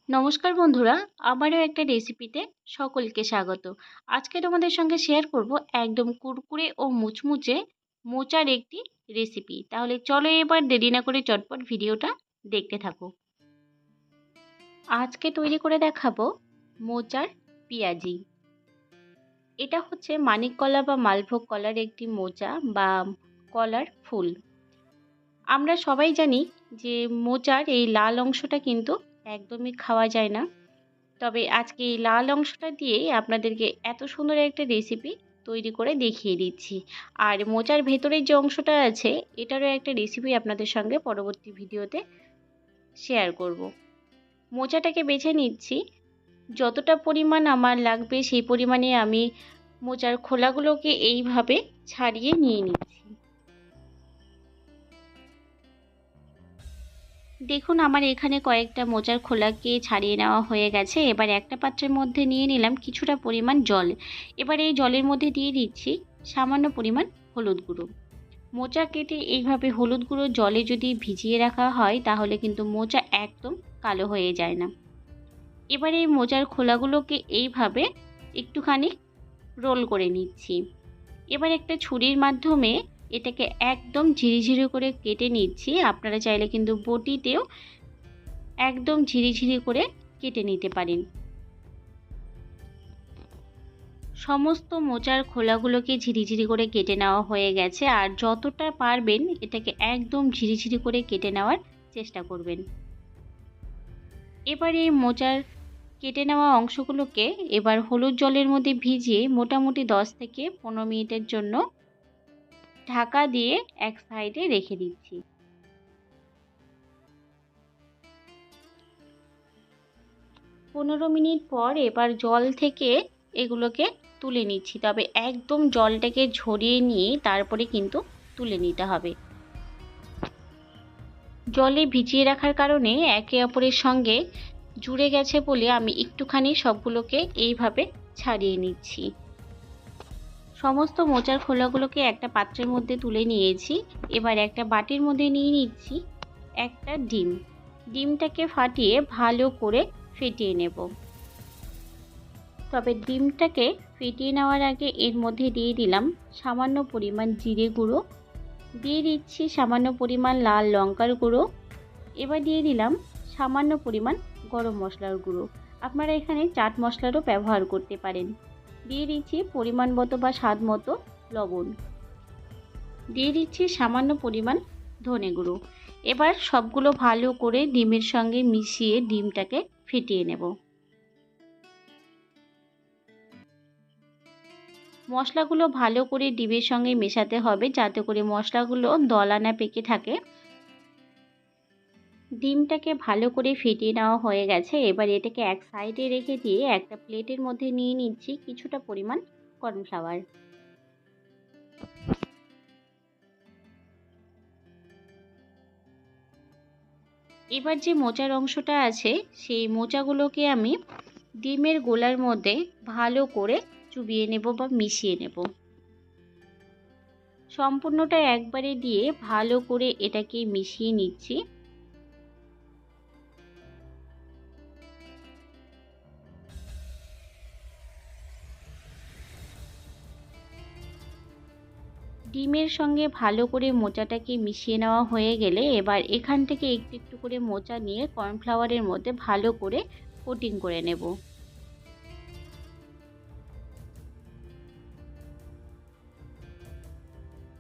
নমস্কার বন্ধুরা, আবারও একটা রেসিপিতে সকলকে স্বাগত। আজকে তোমাদের সঙ্গে শেয়ার করব একদম কুরকুরে ও মুচমুচে মোচার একটি রেসিপি। তাহলে চলো এবার দেরি না করে চটপট ভিডিওটা দেখতে থাকো। আজকে তৈরি করে দেখাবো মোচার পেঁয়াজি। এটা হচ্ছে মানিক কলা বা মালভোগ কলার একটি মোচা বা কলার ফুল। আমরা সবাই জানি যে মোচার এই লাল অংশটা কিন্তু একদমই খাওয়া যায় না। তবে আজকে এই লাল অংশটা দিয়েই আপনাদেরকে এত সুন্দর একটা রেসিপি তৈরি করে দেখিয়ে দিচ্ছি। আর মোচার ভেতরের যে অংশটা আছে এটারও একটা রেসিপি আপনাদের সঙ্গে পরবর্তী ভিডিওতে শেয়ার করব। মোচাটাকে বেছে নিচ্ছি, যতটা পরিমাণ আমার লাগবে সেই পরিমাণে আমি মোচার খোলাগুলোকে এইভাবে ছাড়িয়ে নিয়ে নিচ্ছি। দেখুন আমার এখানে কয়েকটা মোচার খোলাকে ছাড়িয়ে নেওয়া হয়ে গেছে। এবার একটা পাত্রের মধ্যে নিয়ে নিলাম কিছুটা পরিমাণ জল। এবার এই জলের মধ্যে দিয়ে দিচ্ছি সামান্য পরিমাণ হলুদ গুঁড়ো। মোচা কেটে এইভাবে হলুদ গুঁড়ো জলে যদি ভিজিয়ে রাখা হয় তাহলে কিন্তু মোচা একদম কালো হয়ে যায় না। এবার এই মোচার খোলাগুলোকে এইভাবে একটুখানি রোল করে নিচ্ছি। এবার একটা ছুরির মাধ্যমে এটাকে একদম ঝিরিঝিরি করে কেটে নিচ্ছি। আপনারা চাইলে কিন্তু বটিতেও একদম ঝিরিঝিরি করে কেটে নিতে পারেন। সমস্ত মোচার খোলাগুলোকে ঝিরিঝিরি করে কেটে নেওয়া হয়ে গেছে। আর যতটা পারবেন এটাকে একদম ঝিরিঝিরি করে কেটে নেওয়ার চেষ্টা করবেন। এবার এই মোচার কেটে নেওয়া অংশগুলোকে এবার হলুদ জলের মধ্যে ভিজিয়ে মোটামুটি 10 থেকে 15 মিনিটের জন্য ঢাকা দিয়ে এক সাইডে রেখে দিচ্ছি। 15 মিনিট পর এবার জল থেকে এগুলোকে তুলে নিচ্ছি। তবে একদম জলটাকে ঝরিয়ে নিয়ে তারপরে কিন্তু তুলে নিতে হবে। জলে ভিজিয়ে রাখার কারণে একে অপরের সঙ্গে জুড়ে গেছে বলে আমি একটুখানি সবগুলোকে এইভাবে ছাড়িয়ে নিচ্ছি। সমস্ত মোচার খোলাগুলোকে একটা পাত্রের মধ্যে তুলে নিয়েছি। এবার একটা বাটির মধ্যে নিয়ে নিচ্ছি একটা ডিম। ডিমটাকে ফাটিয়ে ভালো করে ফেটিয়ে নেব। তবে ডিমটাকে ফেটিয়ে নেওয়ার আগে এর মধ্যে দিয়ে দিলাম সামান্য পরিমাণ জিরে গুঁড়ো, দিয়ে দিচ্ছি সামান্য পরিমাণ লাল লঙ্কার গুঁড়ো, এবার দিয়ে দিলাম সামান্য পরিমাণ গরম মশলার গুঁড়ো। আপনারা এখানে চাট মশলারও ব্যবহার করতে পারেন। দিয়ে দিচ্ছি পরিমাণ মতো বা স্বাদ মতো লবণ, দিয়ে দিচ্ছি সামান্য পরিমাণ ধনে গুঁড়ো। এবার সবগুলো ভালো করে ডিমের সঙ্গে মিশিয়ে ডিমটাকে ফেটিয়ে নেব। মশলাগুলো ভালো করে ডিমের সঙ্গে মেশাতে হবে যাতে করে মশলাগুলো দলা না পেকে থাকে। ডিমটাকে ভালো করে ফেটিয়ে নেওয়া হয়ে গেছে। এবার এটাকে এক সাইডে রেখে দিয়ে একটা প্লেটের মধ্যে নিয়ে নিচ্ছি কিছুটা পরিমাণ কর্নফ্লাওয়ার। এবার যে মোচার অংশটা আছে সেই মোচাগুলোকে আমি ডিমের গোলার মধ্যে ভালো করে চুবিয়ে নেব বা মিশিয়ে নেব। সম্পূর্ণটা একবারে দিয়ে ভালো করে এটাকে মিশিয়ে নিচ্ছি। ডিমের সঙ্গে ভালো করে মোচাটাকে মিশিয়ে নেওয়া হয়ে গেলে এবার এখান থেকে একটু একটু করে মোচা নিয়ে কর্নফ্লাওয়ারের মধ্যে ভালো করে কোটিং করে নেব।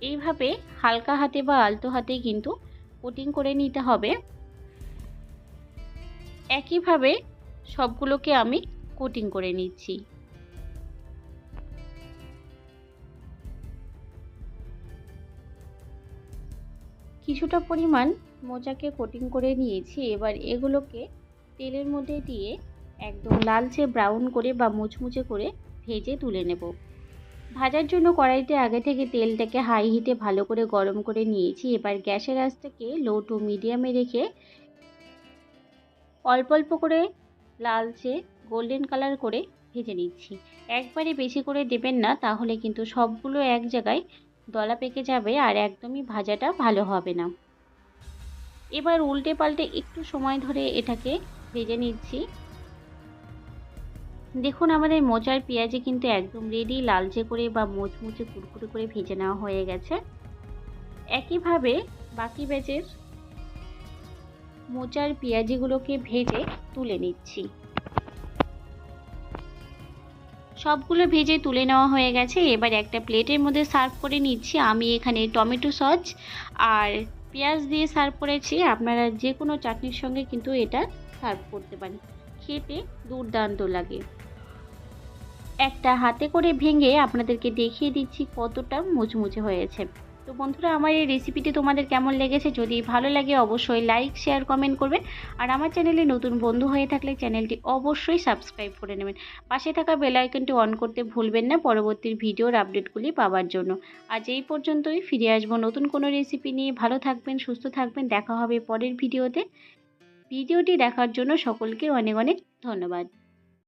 এইভাবে হালকা হাতে বা আলতো হাতে কিন্তু কোটিং করে নিতে হবে। একইভাবে সবগুলোকে আমি কোটিং করে নিচ্ছি। কিছুটা পরিমাণ মোচাকে কোটিং করে নিয়েছি। এবার এগুলোকে তেলের মধ্যে দিয়ে একদম লালচে ব্রাউন করে বা মুচমুচে করে ভেজে তুলে নেব। ভাজার জন্য কড়াইতে আগে থেকে তেলটাকে হাই হিটে ভালো করে গরম করে নিয়েছি। এবার গ্যাসের আঁচটাকে লো টু মিডিয়ামে রেখে অল্প অল্প করে লালচে গোল্ডেন কালার করে ভেজে নিচ্ছি। একবারে বেশি করে দেবেন না, তাহলে কিন্তু সবগুলো এক জায়গায় দলা পেকে যাবে আর একদমই ভাজাটা ভালো হবে না। এবার উল্টে পাল্টে একটু সময় ধরে এটাকে ভেজে নিচ্ছি। দেখুন আমাদের মোচার পেঁয়াজি কিন্তু একদম রেডি, লালচে করে বা মুচমুচে কুরকুরে করে ভেজে নেওয়া হয়ে গেছে। একইভাবে বাকি ব্যাচের মোচার পেঁয়াজিগুলোকে ভেজে তুলে নিচ্ছি। সবগুলো ভেজে তুলে নেওয়া হয়ে গেছে। এবার একটা প্লেটের মধ্যে সার্ভ করে নিচ্ছি। আমি এখানে টমেটো সস আর পেঁয়াজ দিয়ে সার্ভ করেছি। আপনারা যে কোনো চাটনির সঙ্গে কিন্তু এটা সার্ভ করতে পারেন। খেতে দুর্দান্ত লাগে। একটা হাতে করে ভেঙে আপনাদেরকে দেখিয়ে দিচ্ছি কতটা মুচমুচে হয়েছে। তো বন্ধুরা, আমার এই রেসিপিটি তোমাদের কেমন লেগেছে? যদি ভালো লাগে অবশ্যই লাইক, শেয়ার, কমেন্ট করবেন। আর আমার চ্যানেলে নতুন বন্ধু হয়ে থাকলে চ্যানেলটি অবশ্যই সাবস্ক্রাইব করে নেবেন। পাশে থাকা বেল আইকনটি অন করতে ভুলবেন না পরবর্তী ভিডিওর আপডেটগুলি পাওয়ার জন্য। আজ এই পর্যন্তই, ফিরে আসবো নতুন কোনো রেসিপি নিয়ে। ভালো থাকবেন, সুস্থ থাকবেন। দেখা হবে পরের ভিডিওতে। ভিডিওটি দেখার জন্য সকলকে অনেক অনেক ধন্যবাদ।